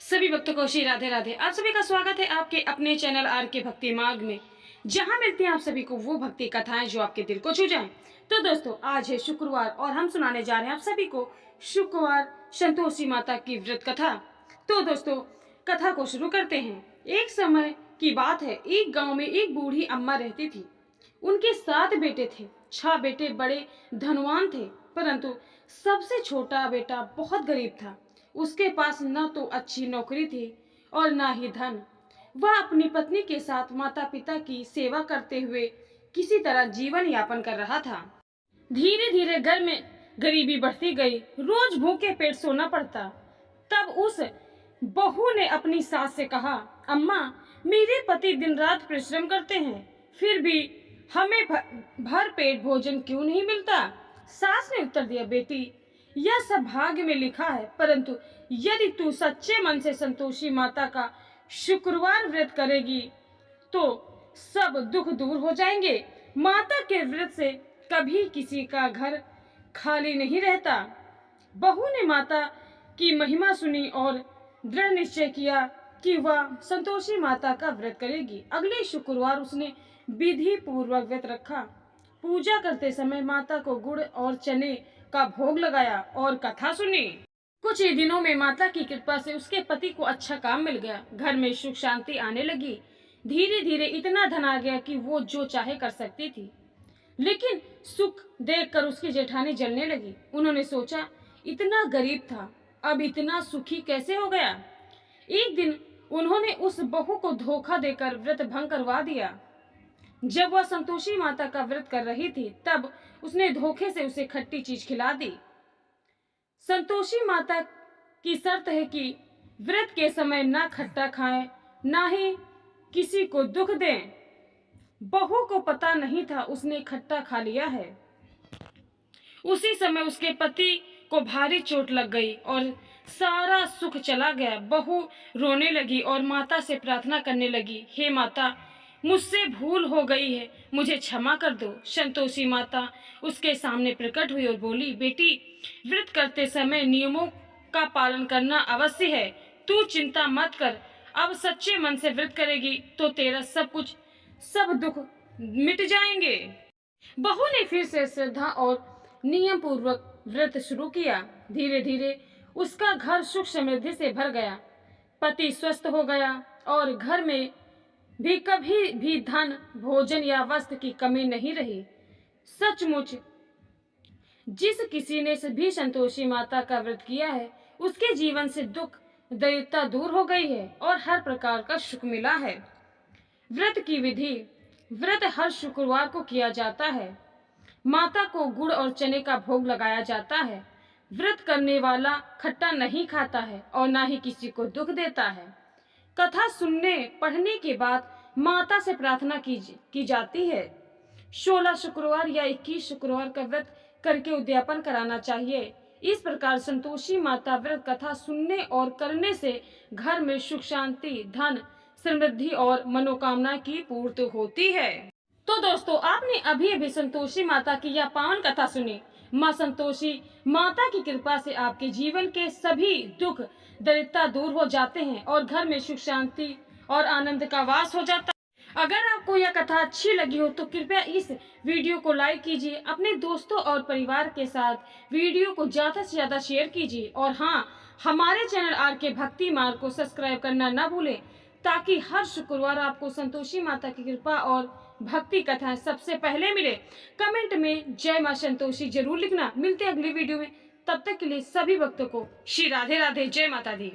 सभी भक्तों को श्री राधे राधे। आप सभी का स्वागत है आपके अपने चैनल आर के भक्ति मार्ग में, जहां मिलती हैं आप सभी को वो भक्ति कथाएं जो आपके दिल को छू जाएं। तो दोस्तों, आज है शुक्रवार और हम सुनाने जा रहे हैं आप सभी को शुक्रवार संतोषी माता की व्रत कथा। तो दोस्तों, कथा को शुरू करते हैं। एक समय की बात है, एक गाँव में एक बूढ़ी अम्मा रहती थी। उनके 7 बेटे थे। 6 बेटे बड़े धनवान थे, परंतु सबसे छोटा बेटा बहुत गरीब था। उसके पास न तो अच्छी नौकरी थी और न ही धन। वह अपनी पत्नी के साथ माता पिता की सेवा करते हुए किसी तरह जीवन यापन कर रहा था। धीरे धीरे घर में गरीबी बढ़ती गई। रोज भूखे पेट सोना पड़ता। तब उस बहू ने अपनी सास से कहा, अम्मा, मेरे पति दिन रात परिश्रम करते हैं, फिर भी हमें भर पेट भोजन क्यों नहीं मिलता? सास ने उत्तर दिया, बेटी, यह सब भाग्य में लिखा है, परंतु यदि तू सच्चे मन से संतोषी माता का शुक्रवार व्रत करेगी तो सब दुख दूर हो जाएंगे। माता के व्रत से कभी किसी का घर खाली नहीं रहता। बहू ने माता की महिमा सुनी और दृढ़ निश्चय किया कि वह संतोषी माता का व्रत करेगी। अगले शुक्रवार उसने विधि पूर्वक व्रत रखा। पूजा करते समय माता को गुड़ और चने का भोग लगाया और कथा सुनी। कुछ ही दिनों में माता की कृपा से उसके पति को अच्छा काम मिल गया। घर में सुख शांति आने लगी। धीरे धीरे इतना धन आ गया कि वो जो चाहे कर सकती थी। लेकिन सुख देखकर उसकी जेठानी जलने लगी। उन्होंने सोचा, इतना गरीब था, अब इतना सुखी कैसे हो गया? एक दिन उन्होंने उस बहू को धोखा देकर व्रत भंग करवा दिया। जब वह संतोषी माता का व्रत कर रही थी, तब उसने धोखे से उसे खट्टी चीज खिला दी। संतोषी माता की शर्त है कि व्रत के समय ना खट्टा खाएं, ना ही किसी को दुख दें। बहू को पता नहीं था उसने खट्टा खा लिया है। उसी समय उसके पति को भारी चोट लग गई और सारा सुख चला गया। बहू रोने लगी और माता से प्रार्थना करने लगी, हे माता, मुझसे भूल हो गई है, मुझे क्षमा कर दो। संतोषी माता उसके सामने प्रकट हुई और बोली, बेटी, व्रत करते समय नियमों का पालन करना अवश्य है। तू चिंता मत कर। अब सच्चे मन से व्रत करेगी तो तेरा सब दुख मिट जाएंगे। बहू ने फिर से श्रद्धा और नियम पूर्वक व्रत शुरू किया। धीरे धीरे उसका घर सुख समृद्धि से भर गया। पति स्वस्थ हो गया और घर में भी कभी भी धन, भोजन या वस्त्र की कमी नहीं रही। सचमुच जिस किसी ने भी संतोषी माता का व्रत किया है, उसके जीवन से दुख दरिद्रता दूर हो गई है और हर प्रकार का सुख मिला है। व्रत की विधि। व्रत हर शुक्रवार को किया जाता है। माता को गुड़ और चने का भोग लगाया जाता है। व्रत करने वाला खट्टा नहीं खाता है और ना ही किसी को दुख देता है। कथा सुनने पढ़ने के बाद माता से प्रार्थना की जाती है। 16 शुक्रवार या 21 शुक्रवार का व्रत करके उद्यापन कराना चाहिए। इस प्रकार संतोषी माता व्रत कथा सुनने और करने से घर में सुख शांति, धन, समृद्धि और मनोकामना की पूर्ति होती है। तो दोस्तों, आपने अभी अभी संतोषी माता की यह पावन कथा सुनी। माँ संतोषी माता की कृपा से आपके जीवन के सभी दुख दरिद्रता दूर हो जाते हैं और घर में सुख शांति और आनंद का वास हो जाता है। अगर आपको यह कथा अच्छी लगी हो तो कृपया इस वीडियो को लाइक कीजिए, अपने दोस्तों और परिवार के साथ वीडियो को ज्यादा से ज्यादा शेयर कीजिए और हाँ, हमारे चैनल आर के भक्ति मार्ग को सब्सक्राइब करना न भूलें, ताकि हर शुक्रवार आपको संतोषी माता की कृपा और भक्ति कथाएं सबसे पहले मिले। कमेंट में जय मां संतोषी जरूर लिखना। मिलते हैं अगली वीडियो में, तब तक के लिए सभी भक्तों को श्री राधे राधे, जय माता दी।